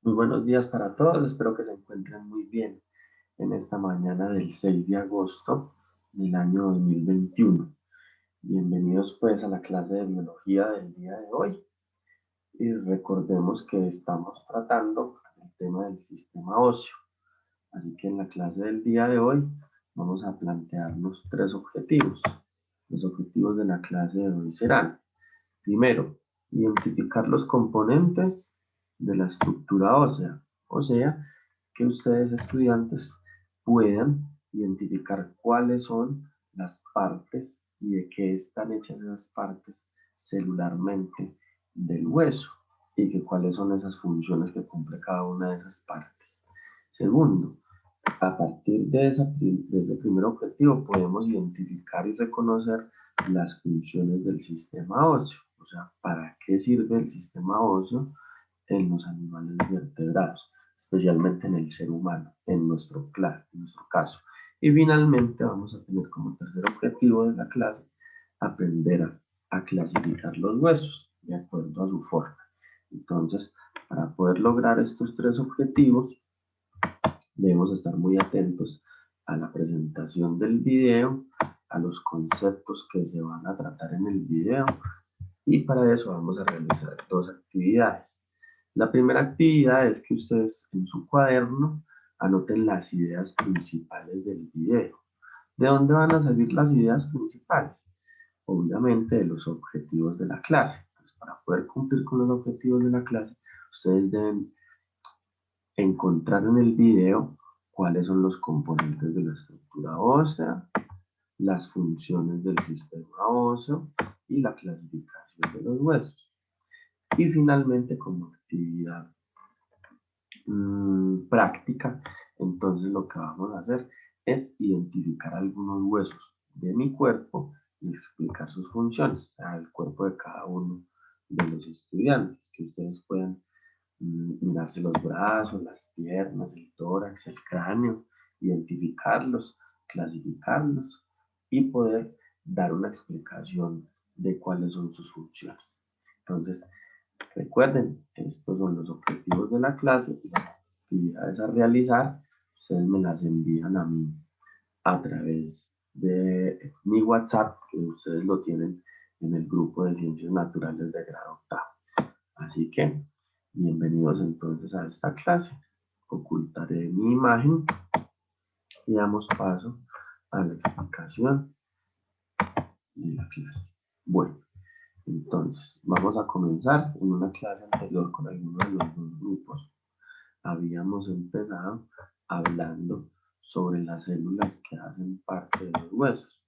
Muy buenos días para todos, espero que se encuentren muy bien en esta mañana del 6 de agosto del año 2021. Bienvenidos pues a la clase de biología del día de hoy y recordemos que estamos tratando el tema del sistema óseo. Así que en la clase del día de hoy vamos a plantearnos tres objetivos. Los objetivos de la clase de hoy serán: primero, identificar los componentes de la estructura ósea, o sea, que ustedes estudiantes puedan identificar cuáles son las partes y de qué están hechas esas partes celularmente del hueso y que cuáles son esas funciones que cumple cada una de esas partes. Segundo, a partir de ese primer objetivo podemos identificar y reconocer las funciones del sistema óseo, o sea, para qué sirve el sistema óseo en los animales vertebrados, especialmente en el ser humano, en nuestro caso. Y finalmente vamos a tener como tercer objetivo de la clase aprender a clasificar los huesos de acuerdo a su forma. Entonces, para poder lograr estos tres objetivos, debemos estar muy atentos a la presentación del video, a los conceptos que se van a tratar en el video, y para eso vamos a realizar dos actividades. La primera actividad es que ustedes en su cuaderno anoten las ideas principales del video. ¿De dónde van a salir las ideas principales? Obviamente de los objetivos de la clase. Entonces, para poder cumplir con los objetivos de la clase, ustedes deben encontrar en el video cuáles son los componentes de la estructura ósea, las funciones del sistema óseo y la clasificación de los huesos. Y finalmente, como actividad práctica, entonces lo que vamos a hacer es identificar algunos huesos de mi cuerpo y explicar sus funciones, o sea, el cuerpo de cada uno de los estudiantes, que ustedes puedan mirarse los brazos, las piernas, el tórax, el cráneo, identificarlos, clasificarlos y poder dar una explicación de cuáles son sus funciones. Entonces, recuerden, estos son los objetivos de la clase y las actividades a realizar. Ustedes me las envían a mí a través de mi WhatsApp, que ustedes lo tienen en el grupo de Ciencias Naturales de grado octavo. Así que, bienvenidos entonces a esta clase. Ocultaré mi imagen y damos paso a la explicación de la clase. Bueno, entonces vamos a comenzar. En una clase anterior con alguno de los dos grupos habíamos empezado hablando sobre las células que hacen parte de los huesos,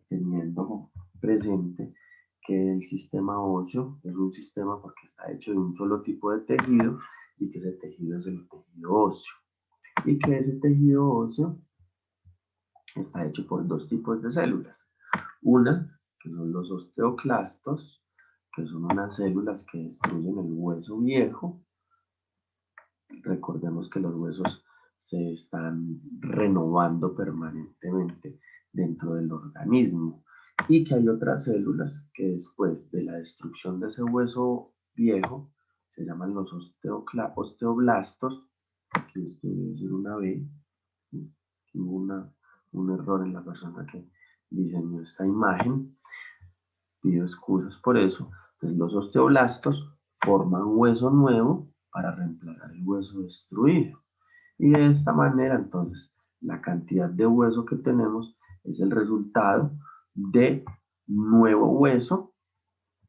teniendo presente que el sistema óseo es un sistema porque está hecho de un solo tipo de tejido y que ese tejido es el tejido óseo y que ese tejido óseo está hecho por dos tipos de células. Una, que son los osteoclastos, que son unas células que destruyen el hueso viejo. Recordemos que los huesos se están renovando permanentemente dentro del organismo y que hay otras células que después de la destrucción de ese hueso viejo se llaman los osteoblastos. Aquí esto debe decir una B, hubo un error en la persona que diseñó esta imagen, pido excusas por eso. Entonces los osteoblastos forman hueso nuevo para reemplazar el hueso destruido. Y de esta manera, entonces, la cantidad de hueso que tenemos es el resultado de nuevo hueso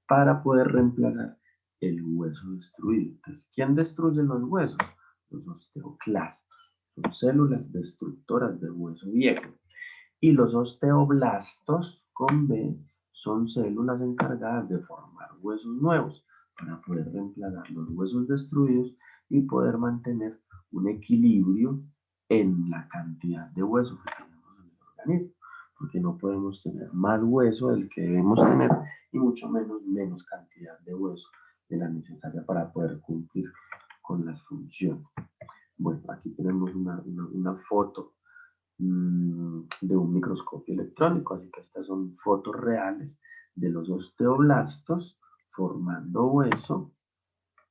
para poder reemplazar el hueso destruido. Entonces, ¿quién destruye los huesos? Los osteoclastos. Son células destructoras de hueso viejo. Y los osteoblastos, con B, son células encargadas de formar huesos nuevos para poder reemplazar los huesos destruidos y poder mantener un equilibrio en la cantidad de hueso que tenemos en el organismo, porque no podemos tener más hueso del que debemos tener y mucho menos cantidad de hueso de la necesaria para poder cumplir con las funciones. Bueno, aquí tenemos una foto de un microscopio electrónico, así que estas son fotos reales de los osteoblastos formando hueso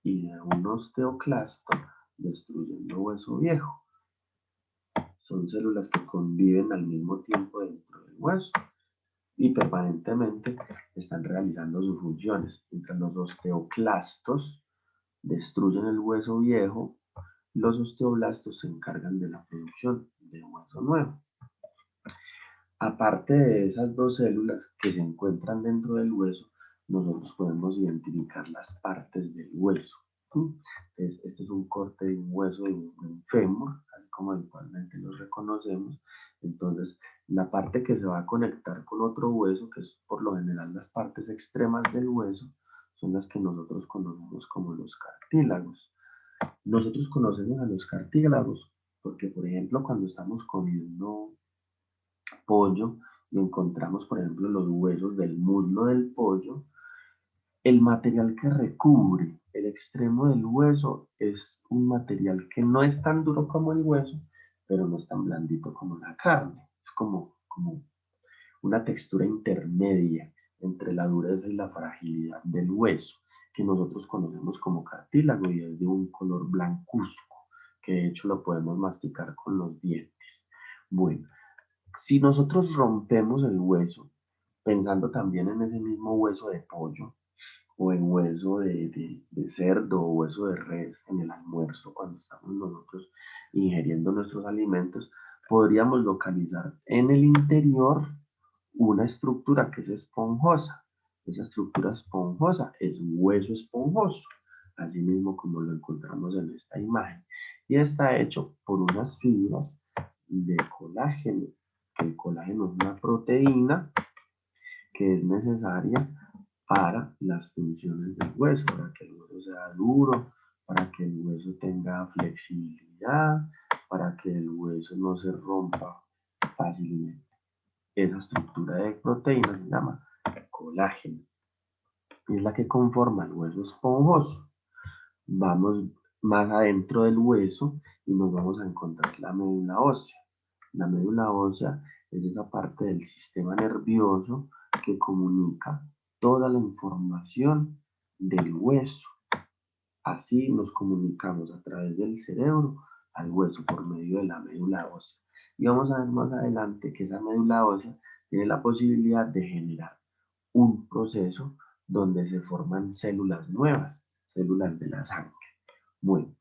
y de un osteoclasto destruyendo hueso viejo. Son células que conviven al mismo tiempo dentro del hueso y permanentemente están realizando sus funciones. Mientras los osteoclastos destruyen el hueso viejo, los osteoblastos se encargan de la producción de hueso nuevo. Aparte de esas dos células que se encuentran dentro del hueso, nosotros podemos identificar las partes del hueso. ¿Sí? Entonces, este es un corte de un hueso de un fémur, así como habitualmente los reconocemos. Entonces, la parte que se va a conectar con otro hueso, que es por lo general las partes extremas del hueso, son las que nosotros conocemos como los cartílagos. Nosotros conocemos a los cartílagos porque, por ejemplo, cuando estamos comiendo pollo y encontramos, por ejemplo, los huesos del muslo del pollo, el material que recubre el extremo del hueso es un material que no es tan duro como el hueso, pero no es tan blandito como la carne. Es como una textura intermedia entre la dureza y la fragilidad del hueso, que nosotros conocemos como cartílago y es de un color blancuzco, que de hecho lo podemos masticar con los dientes. Bueno, si nosotros rompemos el hueso, pensando también en ese mismo hueso de pollo, o en hueso de cerdo o hueso de res en el almuerzo, cuando estamos nosotros ingiriendo nuestros alimentos, podríamos localizar en el interior una estructura que es esponjosa. Esa estructura esponjosa es hueso esponjoso, así mismo como lo encontramos en esta imagen. Y está hecho por unas fibras de colágeno. El colágeno es una proteína que es necesaria para las funciones del hueso, para que el hueso sea duro, para que el hueso tenga flexibilidad, para que el hueso no se rompa fácilmente. Esa estructura de proteína se llama colágeno y es la que conforma el hueso esponjoso. Vamos más adentro del hueso y nos vamos a encontrar la médula ósea. La médula ósea es esa parte del sistema nervioso que comunica toda la información del hueso. Así nos comunicamos a través del cerebro al hueso por medio de la médula ósea. Y vamos a ver más adelante que esa médula ósea tiene la posibilidad de generar un proceso donde se forman células nuevas, células de la sangre. Bueno,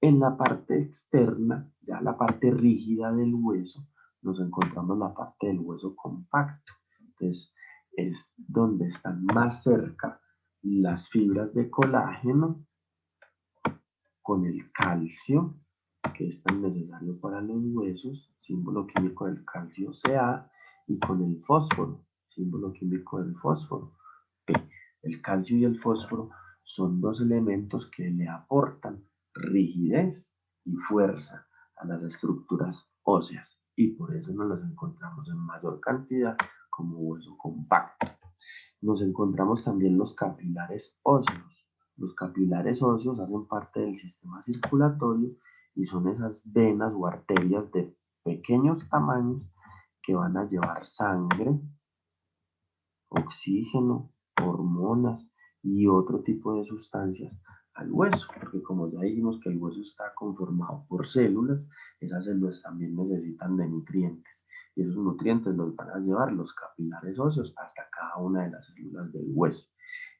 en la parte externa, ya la parte rígida del hueso, nos encontramos la parte del hueso compacto. Entonces, es donde están más cerca las fibras de colágeno con el calcio, que es tan necesario para los huesos, símbolo químico del calcio Ca, y con el fósforo, símbolo químico del fósforo P. El calcio y el fósforo son dos elementos que le aportan rigidez y fuerza a las estructuras óseas y por eso nos las encontramos en mayor cantidad como hueso compacto. Nos encontramos también los capilares óseos. Los capilares óseos hacen parte del sistema circulatorio y son esas venas o arterias de pequeños tamaños que van a llevar sangre, oxígeno, hormonas y otro tipo de sustancias al hueso, porque como ya dijimos que el hueso está conformado por células, esas células también necesitan de nutrientes y esos nutrientes los van a llevar los capilares óseos hasta cada una de las células del hueso.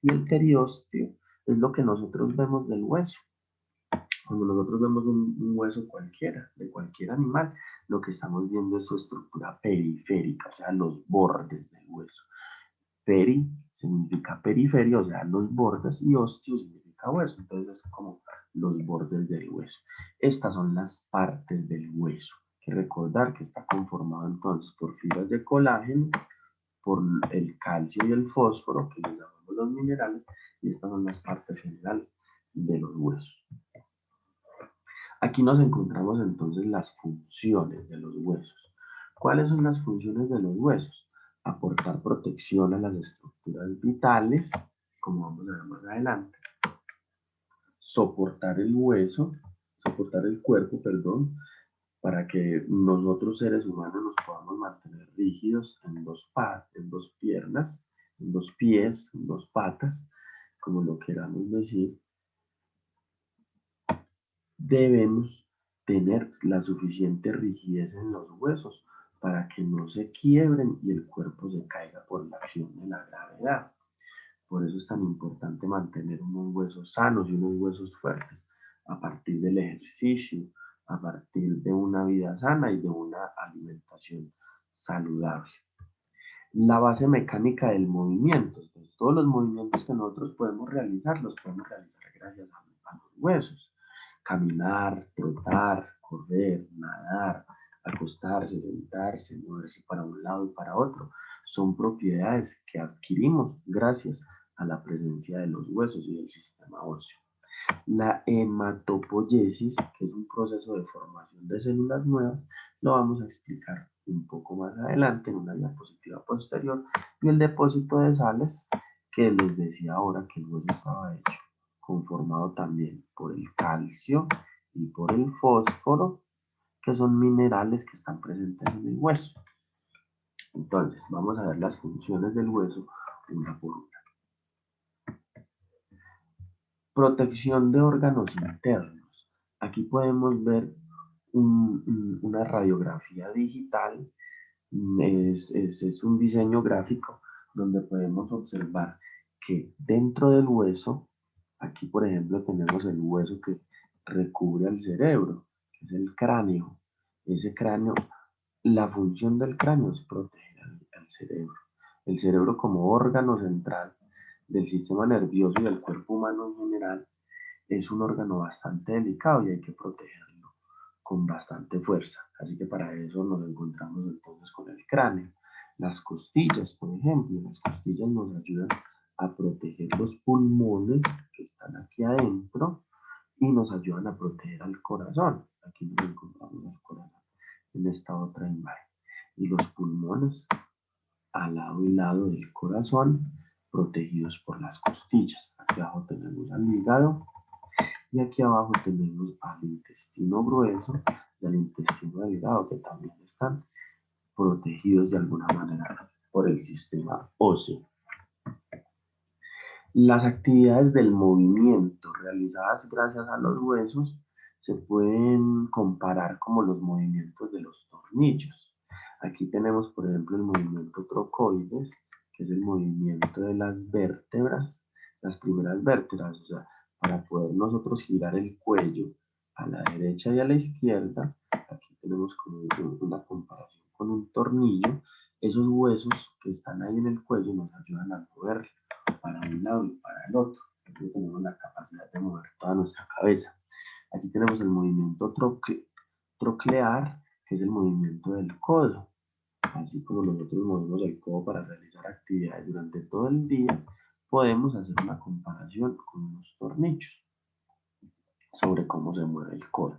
Y el periósteo es lo que nosotros vemos del hueso. Cuando nosotros vemos un hueso cualquiera, de cualquier animal, lo que estamos viendo es su estructura periférica, o sea, los bordes del hueso. Peri significa periferia, o sea, los bordes, y osteo significa hueso, entonces es como los bordes del hueso. Estas son las partes del hueso. Hay que recordar que está conformado entonces por fibras de colágeno, por el calcio y el fósforo, que les llamamos los minerales, y estas son las partes generales de los huesos. Aquí nos encontramos entonces las funciones de los huesos. ¿Cuáles son las funciones de los huesos? Aportar protección a las estructuras vitales, como vamos a ver más adelante. Soportar el hueso, soportar el cuerpo, perdón, para que nosotros seres humanos nos podamos mantener rígidos en dos piernas, en dos pies, en dos patas, como lo queramos decir. debemos tener la suficiente rigidez en los huesos para que no se quiebren y el cuerpo se caiga por la acción de la gravedad. Por eso es tan importante mantener unos huesos sanos y unos huesos fuertes a partir del ejercicio, a partir de una vida sana y de una alimentación saludable. La base mecánica del movimiento. Entonces, todos los movimientos que nosotros podemos realizar, los podemos realizar gracias a los huesos. Caminar, trotar, correr, nadar, acostarse, sentarse, moverse para un lado y para otro. Son propiedades que adquirimos gracias a la presencia de los huesos y del sistema óseo. La hematopoiesis, que es un proceso de formación de células nuevas, lo vamos a explicar un poco más adelante en una diapositiva posterior. Y el depósito de sales, que les decía ahora que el hueso estaba hecho, conformado también por el calcio y por el fósforo, que son minerales que están presentes en el hueso. Entonces, vamos a ver las funciones del hueso una por una. Protección de órganos internos. Aquí podemos ver una radiografía digital. Es un diseño gráfico donde podemos observar que dentro del hueso, aquí por ejemplo tenemos el hueso que recubre al cerebro, que es el cráneo. Ese cráneo, la función del cráneo es proteger al cerebro. El cerebro como órgano central del sistema nervioso y del cuerpo humano en general es un órgano bastante delicado y hay que protegerlo con bastante fuerza. Así que para eso nos encontramos entonces con el cráneo. Las costillas, por ejemplo, las costillas nos ayudan a proteger los pulmones que están aquí adentro y nos ayudan a proteger al corazón. Aquí nos encontramos el corazón en esta otra imagen. Y los pulmones al lado y lado del corazón protegidos por las costillas. Aquí abajo tenemos al hígado y aquí abajo tenemos al intestino grueso y al intestino delgado que también están protegidos de alguna manera por el sistema óseo. Las actividades del movimiento realizadas gracias a los huesos se pueden comparar como los movimientos de los tornillos. Aquí tenemos, por ejemplo, el movimiento trocoides, que es el movimiento de las vértebras, las primeras vértebras, o sea, para poder nosotros girar el cuello a la derecha y a la izquierda. Aquí tenemos como una comparación con un tornillo. Esos huesos que están ahí en el cuello nos ayudan a moverlo para un lado y para el otro. Aquí tenemos la capacidad de mover toda nuestra cabeza. Aquí tenemos el movimiento troclear, que es el movimiento del codo. Así como nosotros movemos el codo para realizar actividades durante todo el día, podemos hacer una comparación con unos tornillos sobre cómo se mueve el codo.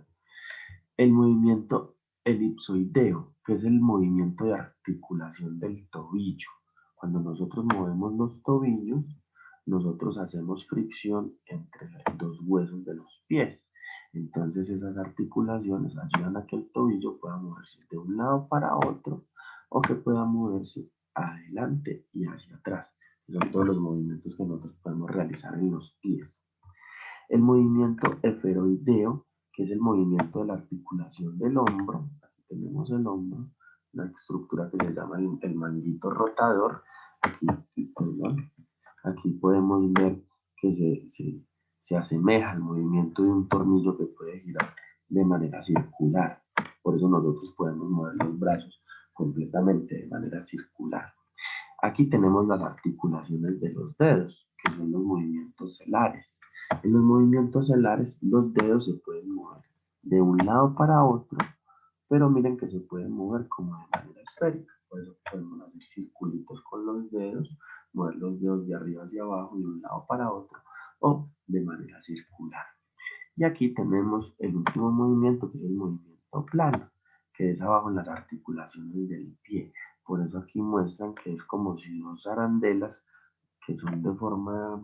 El movimiento elipsoideo, que es el movimiento de articulación del tobillo. Cuando nosotros movemos los tobillos, nosotros hacemos fricción entre los dos huesos de los pies. Entonces esas articulaciones ayudan a que el tobillo pueda moverse de un lado para otro o que pueda moverse adelante y hacia atrás. Son todos los movimientos que nosotros podemos realizar en los pies. El movimiento esferoideo, que es el movimiento de la articulación del hombro. Aquí tenemos el hombro, una estructura que se llama el manguito rotador. Aquí podemos ver que se asemeja al movimiento de un tornillo que puede girar de manera circular. Por eso nosotros podemos mover los brazos completamente de manera circular. Aquí tenemos las articulaciones de los dedos, que son los movimientos celares. En los movimientos celares, los dedos se pueden mover de un lado para otro, pero miren que se pueden mover como de manera esférica. Por eso podemos hacer circulitos con los dedos, mover los dedos de arriba hacia abajo, de un lado para otro, o de manera circular. Y aquí tenemos el último movimiento, que es el movimiento plano, que es abajo en las articulaciones del pie. Por eso aquí muestran que es como si dos arandelas que son de forma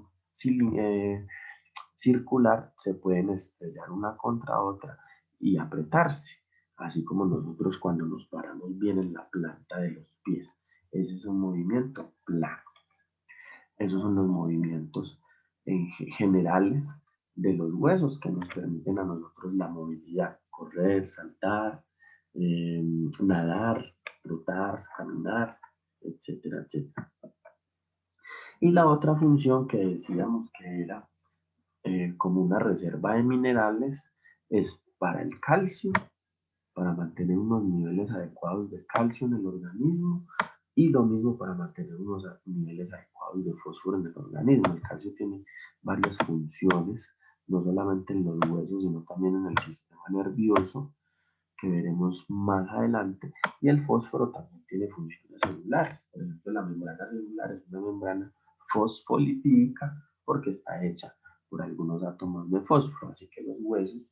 circular se pueden estrellar una contra otra y apretarse, así como nosotros cuando nos paramos bien en la planta de los pies. Ese es un movimiento plano. Esos son los movimientos generales de los huesos que nos permiten a nosotros la movilidad, correr, saltar, nadar, trotar, caminar, etcétera, etcétera. Y la otra función que decíamos que era como una reserva de minerales es para el calcio, para mantener unos niveles adecuados de calcio en el organismo y lo mismo para mantener unos niveles adecuados de fósforo en el organismo. El calcio tiene varias funciones, no solamente en los huesos, sino también en el sistema nervioso, que veremos más adelante. Y el fósforo también tiene funciones celulares. Por ejemplo, la membrana celular es una membrana fosfolipídica porque está hecha por algunos átomos de fósforo. Así que los huesos,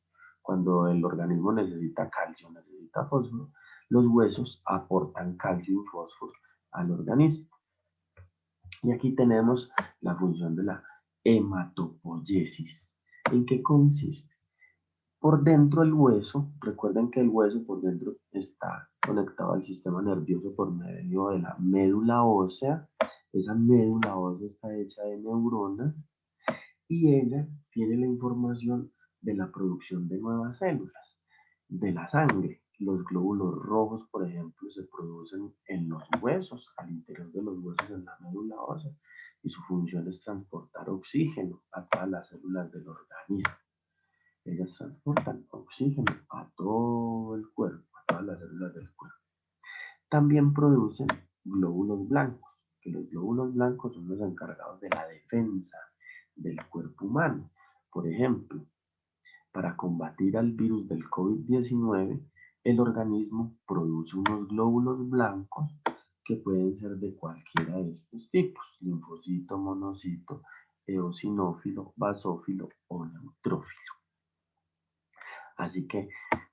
cuando el organismo necesita calcio, necesita fósforo, los huesos aportan calcio y fósforo al organismo. Y aquí tenemos la función de la hematopoiesis. ¿En qué consiste? Por dentro del hueso, recuerden que el hueso por dentro está conectado al sistema nervioso por medio de la médula ósea. Esa médula ósea está hecha de neuronas y ella tiene la información de la producción de nuevas células, de la sangre. Los glóbulos rojos, por ejemplo, se producen en los huesos, al interior de los huesos en la médula ósea, y su función es transportar oxígeno a todas las células del organismo. Ellas transportan oxígeno a todo el cuerpo, a todas las células del cuerpo. También producen glóbulos blancos, que los glóbulos blancos son los encargados de la defensa del cuerpo humano. Por ejemplo, para combatir al virus del COVID-19, el organismo produce unos glóbulos blancos que pueden ser de cualquiera de estos tipos: linfocito, monocito, eosinófilo, basófilo o neutrófilo. Así que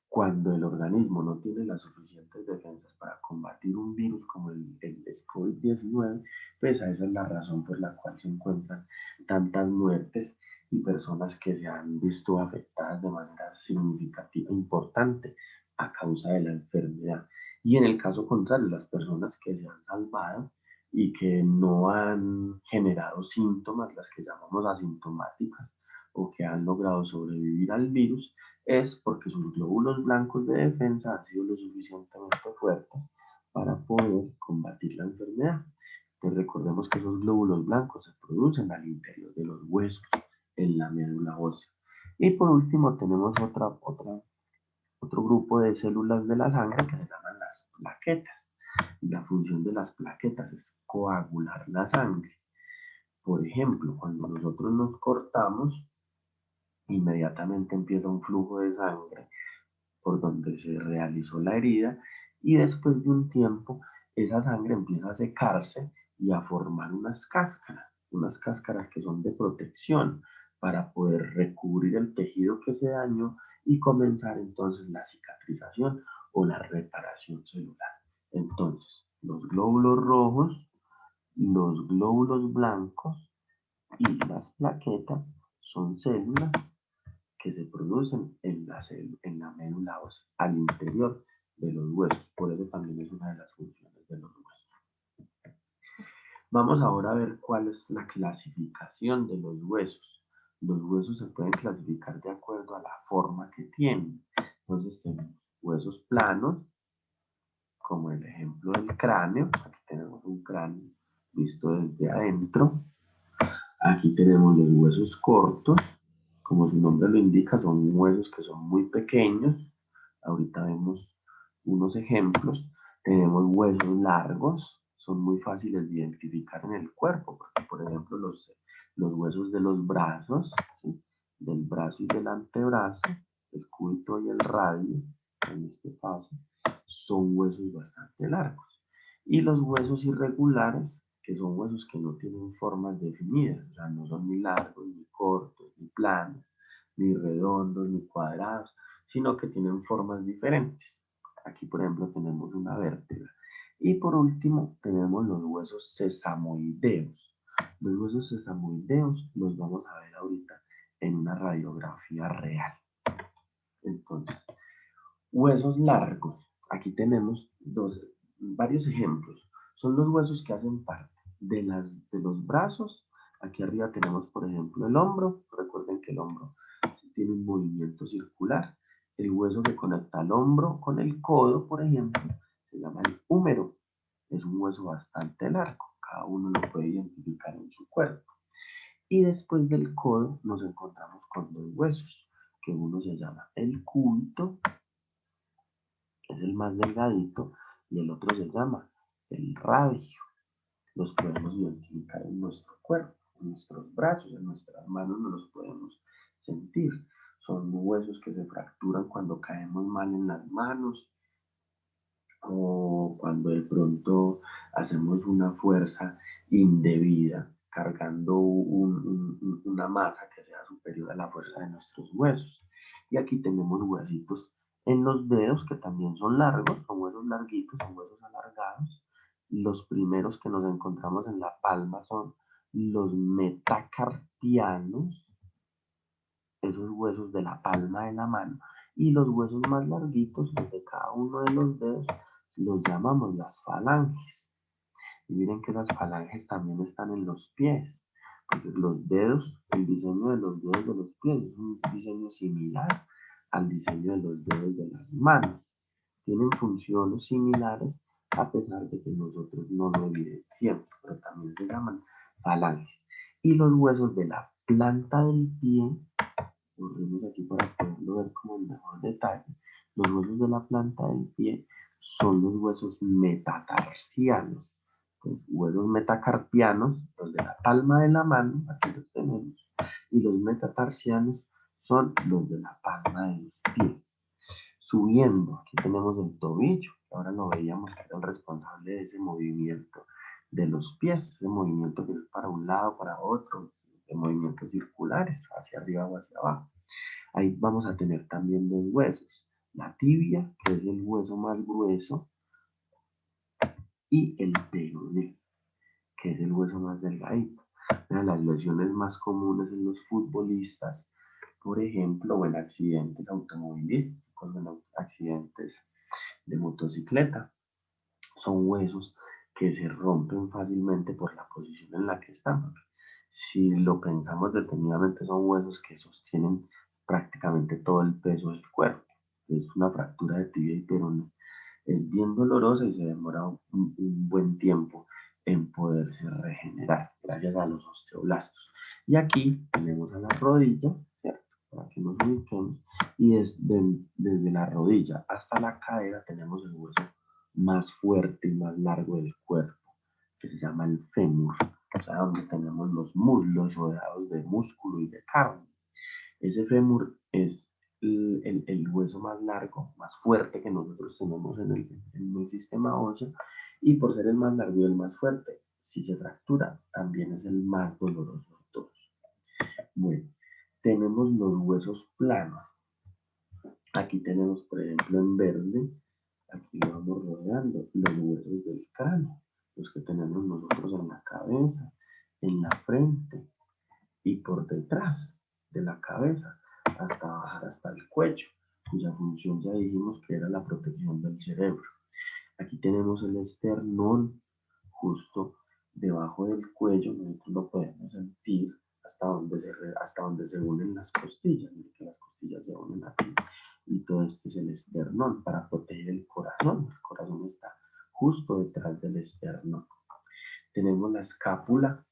cuando el organismo no tiene las suficientes defensas para combatir un virus como el COVID-19, pues esa es la razón por la cual se encuentran tantas muertes y personas que se han visto afectadas de manera significativa, importante, a causa de la enfermedad. Y en el caso contrario, las personas que se han salvado y que no han generado síntomas, las que llamamos asintomáticas, o que han logrado sobrevivir al virus, es porque sus glóbulos blancos de defensa han sido lo suficientemente fuertes para poder combatir la enfermedad. Entonces recordemos que esos glóbulos blancos se producen al interior de los huesos, en la médula ósea. Y por último tenemos otro grupo de células de la sangre que se llaman las plaquetas. La función de las plaquetas es coagular la sangre. Por ejemplo, cuando nosotros nos cortamos, inmediatamente empieza un flujo de sangre por donde se realizó la herida y después de un tiempo esa sangre empieza a secarse y a formar unas cáscaras que son de protección para poder recubrir el tejido que se dañó y comenzar entonces la cicatrización o la reparación celular. Entonces, los glóbulos rojos, los glóbulos blancos y las plaquetas son células que se producen en la médula ósea, al interior de los huesos. Por eso también es una de las funciones de los huesos. Vamos ahora a ver cuál es la clasificación de los huesos. Los huesos se pueden clasificar de acuerdo a la forma que tienen. Entonces tenemos huesos planos, como el ejemplo del cráneo. Aquí tenemos un cráneo visto desde adentro. Aquí tenemos los huesos cortos, como su nombre lo indica, son huesos que son muy pequeños. Ahorita vemos unos ejemplos. Tenemos huesos largos, son muy fáciles de identificar en el cuerpo, porque por ejemplo los huesos de los brazos, ¿sí? Del brazo y del antebrazo, el cúbito y el radio, en este caso, son huesos bastante largos. Y los huesos irregulares, que son huesos que no tienen formas definidas, o sea, no son ni largos, ni cortos, ni planos, ni redondos, ni cuadrados, sino que tienen formas diferentes. Aquí, por ejemplo, tenemos una vértebra. Y por último, tenemos los huesos sesamoideos. Los huesos sesamoideos los vamos a ver ahorita en una radiografía real. Entonces, huesos largos. Aquí tenemos varios ejemplos. Son los huesos que hacen parte de los brazos, Aquí arriba tenemos, por ejemplo, el hombro. Recuerden que el hombro tiene un movimiento circular. El hueso que conecta el hombro con el codo, por ejemplo, se llama el húmero. Es un hueso bastante largo. Cada uno lo puede identificar en su cuerpo. Y después del codo nos encontramos con dos huesos, que uno se llama el cúbito, que es el más delgadito, y el otro se llama el radio. Los podemos identificar en nuestro cuerpo, en nuestros brazos, en nuestras manos, no los podemos sentir. Son huesos que se fracturan cuando caemos mal en las manos o cuando de pronto hacemos una fuerza indebida cargando una masa que sea superior a la fuerza de nuestros huesos. Y aquí tenemos huesitos en los dedos que también son largos, son huesos larguitos, son huesos alargados. Los primeros que nos encontramos en la palma son los metacarpianos, esos huesos de la palma de la mano, y los huesos más larguitos, los de cada uno de los dedos, los llamamos las falanges. Y miren que las falanges también están en los pies. Entonces los dedos, el diseño de los dedos de los pies es un diseño similar al diseño de los dedos de las manos. Tienen funciones similares a pesar de que nosotros no lo evidenciamos, pero también se llaman falanges. Y los huesos de la planta del pie, volvemos aquí para poderlo ver como en mejor detalle, los huesos de la planta del pie son los huesos metatarsianos. Entonces, huesos metacarpianos, los de la palma de la mano, aquí los tenemos, y los metatarsianos son los de la palma de los pies. Subiendo, aquí tenemos el tobillo, que ahora lo veíamos que era el responsable de ese movimiento de los pies, ese movimiento que es para un lado, para otro, de movimientos circulares, hacia arriba o hacia abajo. Ahí vamos a tener también dos huesos, la tibia, que es el hueso más grueso, y el peroné, que es el hueso más delgadito. Una de las lesiones más comunes en los futbolistas, por ejemplo, o en accidentes automovilísticos, en accidentes de motocicleta, son huesos que se rompen fácilmente por la posición en la que están. Si lo pensamos detenidamente, son huesos que sostienen prácticamente todo el peso del cuerpo. Es una fractura de tibia y peroné. Es bien dolorosa y se demora un buen tiempo en poderse regenerar gracias a los osteoblastos. Y aquí tenemos a la rodilla, ¿cierto? Para que nos ubiquemos. Y desde la rodilla hasta la cadera tenemos el hueso más fuerte y más largo del cuerpo, que se llama el fémur, o sea, donde tenemos los muslos rodeados de músculo y de carne. Ese fémur es el hueso más largo, más fuerte que nosotros tenemos en el sistema óseo, y por ser el más largo y el más fuerte, si se fractura, también es el más doloroso de todos. Bueno, tenemos los huesos planos. Aquí tenemos, por ejemplo, en verde, aquí lo vamos rodeando, los huesos del cráneo, los que tenemos nosotros en la cabeza, en la frente y por detrás de la cabeza, hasta bajar hasta el cuello, cuya función ya dijimos que era la protección del cerebro. Aquí tenemos el esternón, justo debajo del cuello, nosotros lo podemos sentir hasta donde se unen las costillas, que las costillas se unen aquí, y todo este es el esternón para proteger el corazón está justo detrás del esternón. Tenemos la escápula,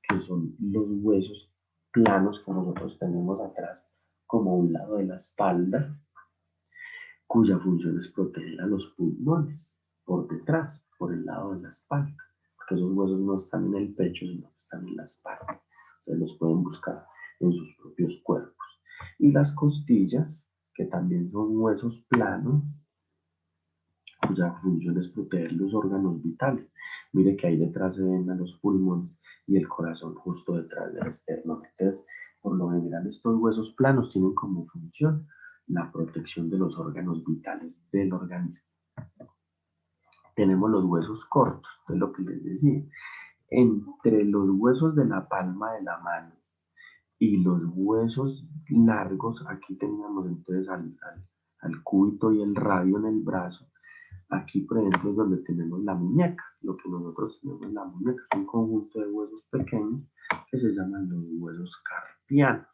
que son los huesos planos que nosotros tenemos atrás, como a un lado de la espalda, cuya función es proteger a los pulmones por detrás, por el lado de la espalda, porque esos huesos no están en el pecho, sino que están en la espalda. Ustedes los pueden buscar en sus propios cuerpos. Y las costillas, que también son huesos planos, cuya función es proteger los órganos vitales. Mire que ahí detrás se ven a los pulmones y el corazón justo detrás del esternón. Entonces, por lo general, estos huesos planos tienen como función la protección de los órganos vitales del organismo. Tenemos los huesos cortos, de lo que les decía. Entre los huesos de la palma de la mano y los huesos largos, aquí teníamos entonces al cúbito y el radio en el brazo, Aquí, por ejemplo, es donde tenemos la muñeca. Lo que nosotros tenemos en la muñeca es un conjunto de huesos pequeños que se llaman los huesos carpianos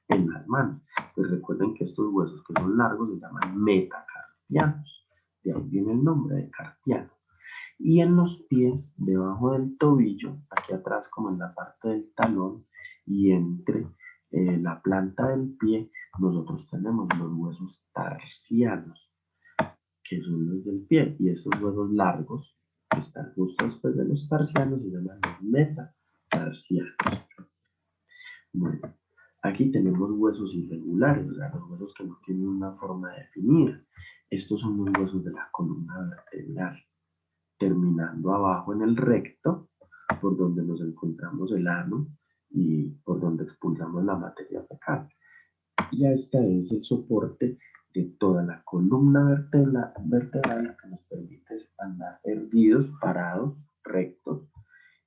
en las manos. Pues recuerden que estos huesos que son largos se llaman metacarpianos. De ahí viene el nombre de carpiano. Y en los pies, debajo del tobillo, aquí atrás como en la parte del talón y entre la planta del pie, nosotros tenemos los huesos tarsianos, que son los del pie, y esos huesos largos que están justo después de los tarsianos se llaman los metatarsianos. Bueno, aquí tenemos huesos irregulares, o sea, los huesos que no tienen una forma definida. Estos son los huesos de la columna vertebral, terminando abajo en el recto, por donde nos encontramos el ano y por donde expulsamos la materia fecal. Y este es el soporte de toda la columna vertebral que nos permite andar erguidos, parados, rectos,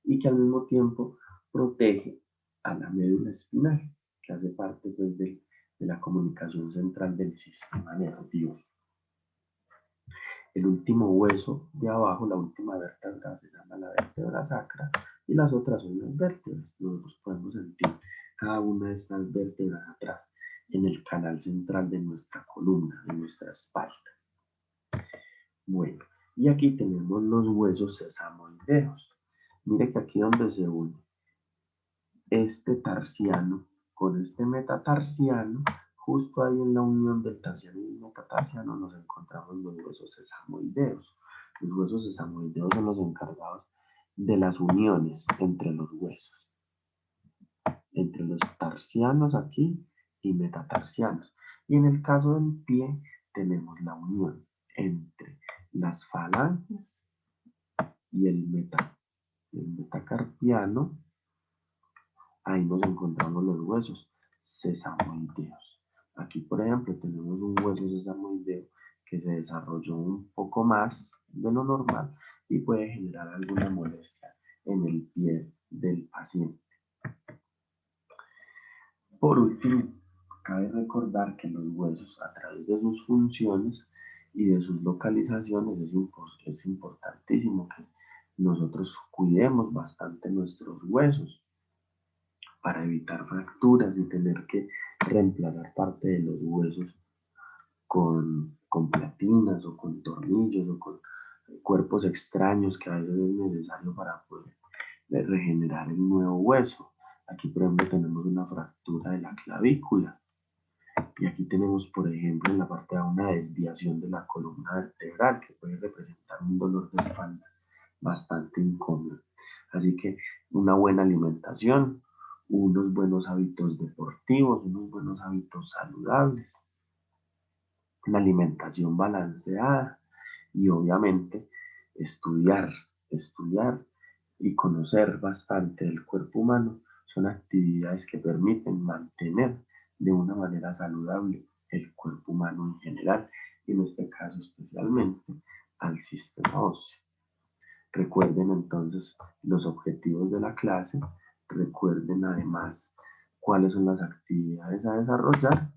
y que al mismo tiempo protege a la médula espinal, que hace parte pues, de la comunicación central del sistema nervioso. El último hueso de abajo, la última vértebra, se llama la vértebra sacra y las otras son las vértebras. Nosotros podemos sentir cada una de estas vértebras atrás en el canal central de nuestra columna, de nuestra espalda. Bueno, y aquí tenemos los huesos sesamoideos. Mire que aquí donde se une este tarsiano con este metatarsiano, justo ahí en la unión del tarsiano y el metatarsiano nos encontramos los huesos sesamoideos. Los huesos sesamoideos son los encargados de las uniones entre los huesos, entre los tarsianos aquí y metatarsianos. Y en el caso del pie tenemos la unión entre las falanges y el metacarpiano. Ahí nos encontramos los huesos sesamoideos. Aquí, por ejemplo, tenemos un hueso sesamoideo que se desarrolló un poco más de lo normal y puede generar alguna molestia en el pie del paciente. Por último, cabe recordar que los huesos, a través de sus funciones y de sus localizaciones, es importantísimo que nosotros cuidemos bastante nuestros huesos para evitar fracturas y tener que reemplazar parte de los huesos con platinas o con tornillos o con cuerpos extraños que a veces es necesario para poder regenerar el nuevo hueso. Aquí, por ejemplo, tenemos una fractura de la clavícula y aquí tenemos, por ejemplo, en la parte de una desviación de la columna vertebral que puede representar un dolor de espalda bastante incómodo. Así que una buena alimentación, unos buenos hábitos deportivos, unos buenos hábitos saludables, una alimentación balanceada y obviamente estudiar y conocer bastante del cuerpo humano son actividades que permiten mantener de una manera saludable el cuerpo humano en general y en este caso especialmente al sistema óseo. Recuerden entonces los objetivos de la clase, recuerden además cuáles son las actividades a desarrollar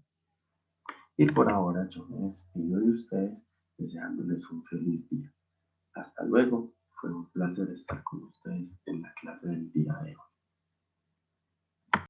y por ahora yo me despido de ustedes deseándoles un feliz día. Hasta luego, fue un placer estar con ustedes en la clase del día de hoy.